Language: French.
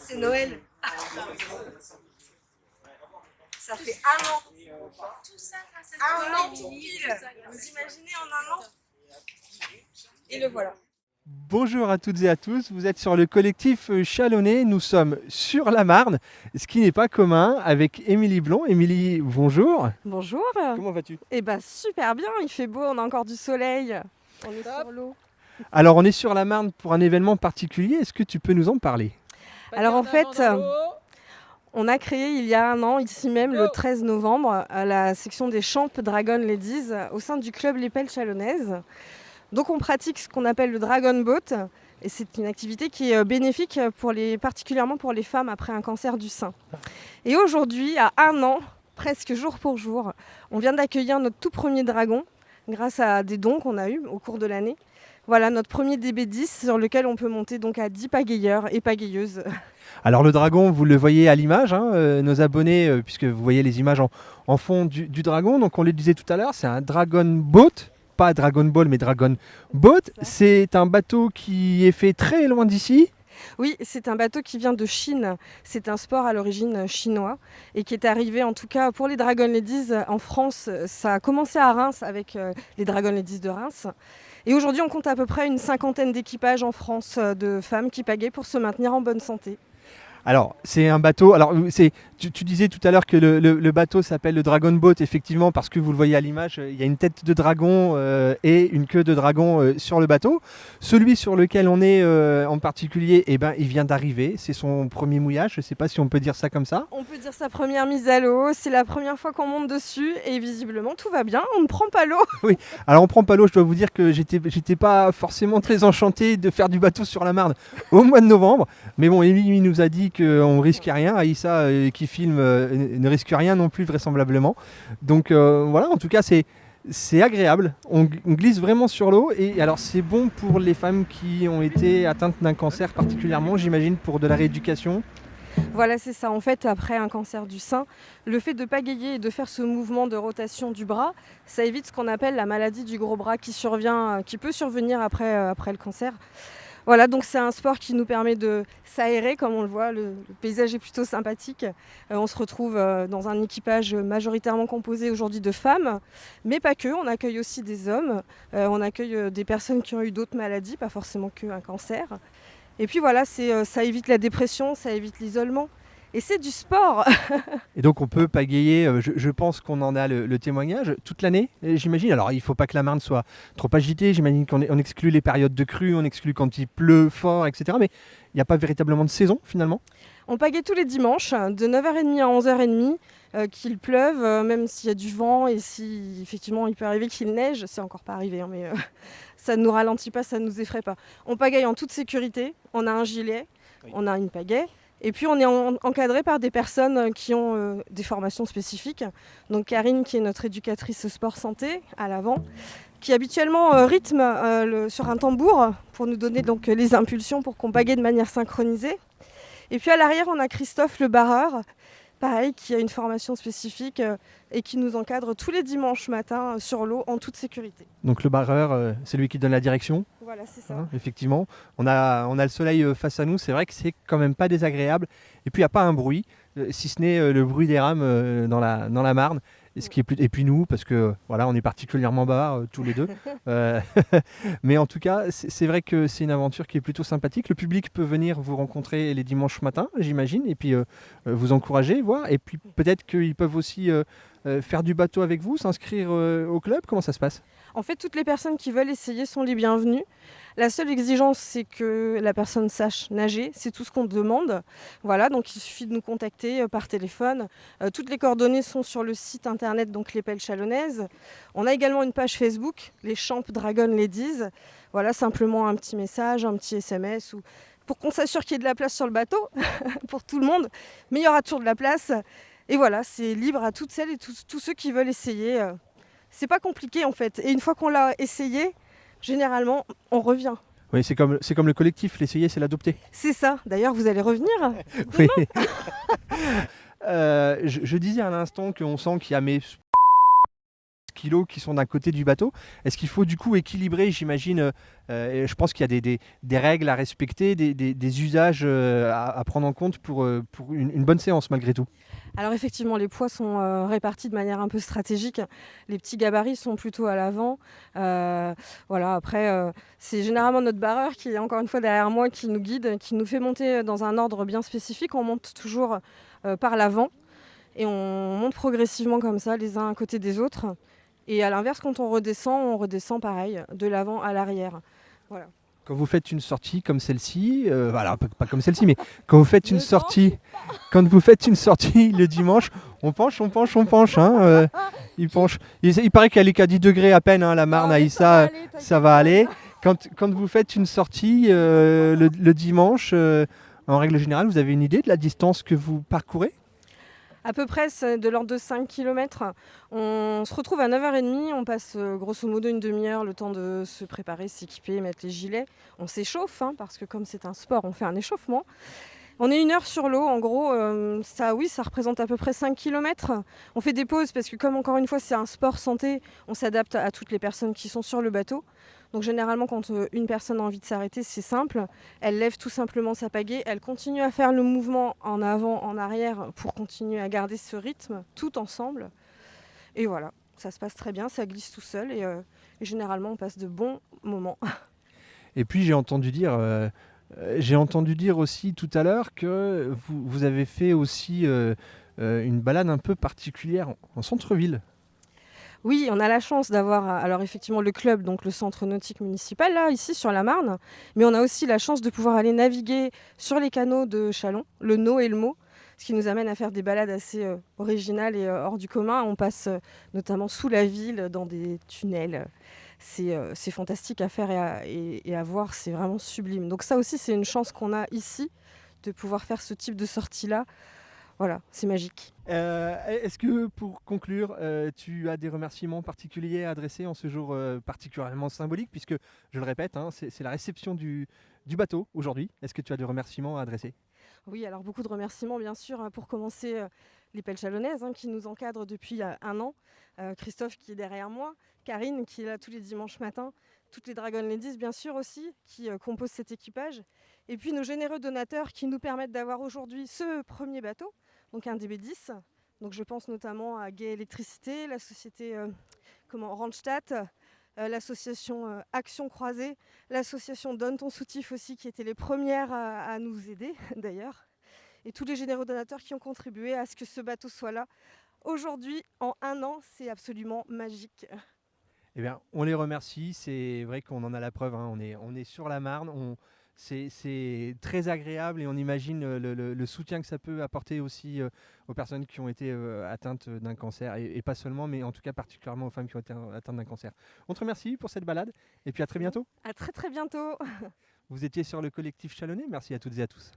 C'est Noël. Ça fait un an. Un an pile. Vous imaginez en un an? Et le voilà. Bonjour à toutes et à tous, vous êtes sur le collectif Chalonnais, nous sommes sur la Marne, ce qui n'est pas commun, avec Émilie Blond. Émilie, bonjour. Bonjour. Comment vas-tu? Eh ben super bien, il fait beau, on a encore du soleil. On est sur l'eau. Alors on est sur la Marne pour un événement particulier, est-ce que tu peux nous en parler? Alors en fait, on a créé il y a un an, ici même, le 13 novembre, la section des Champs Dragon Ladies au sein du club Les Pelles Chalonnaises. Donc on pratique ce qu'on appelle le Dragon Boat et c'est une activité qui est bénéfique particulièrement pour les femmes après un cancer du sein. Et aujourd'hui, à un an, presque jour pour jour, on vient d'accueillir notre tout premier dragon grâce à des dons qu'on a eus au cours de l'année. Voilà notre premier DB10 sur lequel on peut monter donc à 10 pagayeurs et pagayeuses. Alors le dragon, vous le voyez à l'image, nos abonnés, puisque vous voyez les images en fond du dragon, donc on le disait tout à l'heure, c'est un Dragon Boat. Pas Dragon Ball, mais Dragon Boat. C'est un bateau qui est fait très loin d'ici. Oui, c'est un bateau qui vient de Chine. C'est un sport à l'origine chinois et qui est arrivé, en tout cas pour les Dragon Ladies en France. Ça a commencé à Reims avec les Dragon Ladies de Reims. Et aujourd'hui, on compte à peu près une cinquantaine d'équipages en France de femmes qui pagaient pour se maintenir en bonne santé. Alors, c'est un bateau. Alors, tu disais tout à l'heure que le bateau s'appelle le Dragon Boat, effectivement, parce que vous le voyez à l'image, il y a une tête de dragon et une queue de dragon sur le bateau. Celui sur lequel on est en particulier, eh ben, il vient d'arriver. C'est son premier mouillage. Je ne sais pas si on peut dire ça comme ça. On peut dire sa première mise à l'eau. C'est la première fois qu'on monte dessus et visiblement tout va bien. On ne prend pas l'eau. Oui. Alors, on prend pas l'eau. Je dois vous dire que j'étais pas forcément très enchanté de faire du bateau sur la Marne au mois de novembre. Mais bon, Émilie nous a dit qu'on ne risque rien. Aïssa qui filme ne risque rien non plus vraisemblablement. Donc voilà, en tout cas c'est agréable. On glisse vraiment sur l'eau et alors c'est bon pour les femmes qui ont été atteintes d'un cancer particulièrement, j'imagine, pour de la rééducation. Voilà, c'est ça. En fait, après un cancer du sein, le fait de pagayer et de faire ce mouvement de rotation du bras, ça évite ce qu'on appelle la maladie du gros bras qui peut survenir après le cancer. Voilà, donc c'est un sport qui nous permet de s'aérer, comme on le voit, le paysage est plutôt sympathique. On se retrouve dans un équipage majoritairement composé aujourd'hui de femmes, mais pas que, on accueille aussi des hommes, on accueille des personnes qui ont eu d'autres maladies, pas forcément qu'un cancer. Et puis voilà, ça évite la dépression, ça évite l'isolement. Et c'est du sport. Et donc on peut pagayer, je pense qu'on en a le témoignage toute l'année, j'imagine. Alors il ne faut pas que la Marne soit trop agitée, j'imagine qu'on exclut les périodes de crue, on exclut quand il pleut fort, etc. Mais il n'y a pas véritablement de saison finalement. On pagaie tous les dimanches, de 9h30 à 11h30, qu'il pleuve, même s'il y a du vent et si effectivement il peut arriver qu'il neige, c'est encore pas arrivé, mais ça ne nous ralentit pas, ça ne nous effraie pas. On pagaille en toute sécurité, on a un gilet, on a une pagaie. Et puis on est encadré par des personnes qui ont des formations spécifiques. Donc Karine, qui est notre éducatrice sport santé à l'avant, qui habituellement rythme sur un tambour pour nous donner donc les impulsions pour qu'on pagaie de manière synchronisée. Et puis à l'arrière, on a Christophe le barreur, pareil, qui a une formation spécifique et qui nous encadre tous les dimanches matins sur l'eau en toute sécurité. Donc le barreur, c'est lui qui donne la direction. Voilà, c'est ça. Effectivement, on a le soleil face à nous, c'est vrai que c'est quand même pas désagréable. Et puis il n'y a pas un bruit, si ce n'est le bruit des rames dans la Marne. Et puis nous, parce que voilà, on est particulièrement bavards tous les deux. Mais en tout cas, c'est vrai que c'est une aventure qui est plutôt sympathique. Le public peut venir vous rencontrer les dimanches matins, j'imagine, et puis vous encourager, voir. Et puis peut-être qu'ils peuvent aussi faire du bateau avec vous, s'inscrire au club. Comment ça se passe ? En fait, toutes les personnes qui veulent essayer sont les bienvenues. La seule exigence, c'est que la personne sache nager. C'est tout ce qu'on demande. Voilà, donc il suffit de nous contacter par téléphone. Toutes les coordonnées sont sur le site internet, donc Les Pelles Chalonnaises. On a également une page Facebook, les Champs Dragon Ladies. Voilà, simplement un petit message, un petit SMS pour qu'on s'assure qu'il y ait de la place sur le bateau pour tout le monde. Mais il y aura toujours de la place. Et voilà, c'est libre à toutes celles et tous ceux qui veulent essayer. C'est pas compliqué en fait. Et une fois qu'on l'a essayé, généralement, on revient. Oui, c'est comme le collectif, l'essayer, c'est l'adopter. C'est ça. D'ailleurs, vous allez revenir. Oui. Je disais à l'instant qu'on sent qu'il y a kilos qui sont d'un côté du bateau. Est-ce qu'il faut du coup équilibrer, j'imagine, je pense qu'il y a des règles à respecter, des usages à prendre en compte pour une bonne séance malgré tout. Alors effectivement, les poids sont répartis de manière un peu stratégique. Les petits gabarits sont plutôt à l'avant. Voilà, après, c'est généralement notre barreur qui est encore une fois derrière moi, qui nous guide, qui nous fait monter dans un ordre bien spécifique. On monte toujours par l'avant et on monte progressivement comme ça, les uns à côté des autres. Et à l'inverse, quand on redescend pareil, de l'avant à l'arrière. Voilà. Quand vous faites une sortie comme celle-ci, voilà, pas comme celle-ci, mais quand vous faites une sortie, quand vous faites une sortie le dimanche, on penche, hein, il penche. Il paraît qu'elle est qu'à 10 degrés à peine, hein, la Marne à Issa, ça va aller. Quand vous faites une sortie le dimanche, en règle générale, vous avez une idée de la distance que vous parcourez ? À peu près, c'est de l'ordre de 5 km. On se retrouve à 9h30, on passe grosso modo une demi-heure, le temps de se préparer, s'équiper, mettre les gilets. On s'échauffe, hein, parce que comme c'est un sport, on fait un échauffement. On est 1 heure sur l'eau, en gros, ça représente à peu près 5 km. On fait des pauses parce que comme encore une fois c'est un sport santé, on s'adapte à toutes les personnes qui sont sur le bateau. Donc généralement quand une personne a envie de s'arrêter, c'est simple. Elle lève tout simplement sa pagaie, elle continue à faire le mouvement en avant, en arrière pour continuer à garder ce rythme tout ensemble. Et voilà, ça se passe très bien, ça glisse tout seul et généralement on passe de bons moments. Et puis j'ai entendu dire aussi tout à l'heure que vous avez fait aussi une balade un peu particulière en centre-ville. Oui, on a la chance d'avoir alors effectivement le club, donc le centre nautique municipal, là, ici sur la Marne, mais on a aussi la chance de pouvoir aller naviguer sur les canaux de Chalon, le No et le Mo, ce qui nous amène à faire des balades assez originales et hors du commun. On passe notamment sous la ville, dans des tunnels. C'est fantastique à faire et à voir, c'est vraiment sublime. Donc ça aussi, c'est une chance qu'on a ici, de pouvoir faire ce type de sortie-là. Voilà, c'est magique. Est-ce que pour conclure, tu as des remerciements particuliers à adresser en ce jour particulièrement symbolique, puisque, je le répète, hein, c'est la réception du bateau aujourd'hui. Est-ce que tu as des remerciements à adresser ? Oui, alors beaucoup de remerciements bien sûr. Pour commencer, les Pelles Chalonnaises qui nous encadrent depuis 1 an. Christophe qui est derrière moi, Karine qui est là tous les dimanches matins, toutes les Dragon Ladies bien sûr aussi qui composent cet équipage. Et puis nos généreux donateurs qui nous permettent d'avoir aujourd'hui ce premier bateau, donc un DB10. Donc je pense notamment à Gay Électricité, la société Randstad, l'association Action Croisée, l'association Donne ton soutif aussi qui étaient les premières à nous aider d'ailleurs. Et tous les généreux donateurs qui ont contribué à ce que ce bateau soit là. Aujourd'hui, en 1 an, c'est absolument magique. Eh bien, on les remercie. C'est vrai qu'on en a la preuve, hein. On est sur la Marne. C'est très agréable et on imagine le soutien que ça peut apporter aussi aux personnes qui ont été atteintes d'un cancer. Et pas seulement, mais en tout cas particulièrement aux femmes qui ont été atteintes d'un cancer. On te remercie pour cette balade et puis à très bientôt. À très très bientôt. Vous étiez sur le collectif Chalonnais. Merci à toutes et à tous.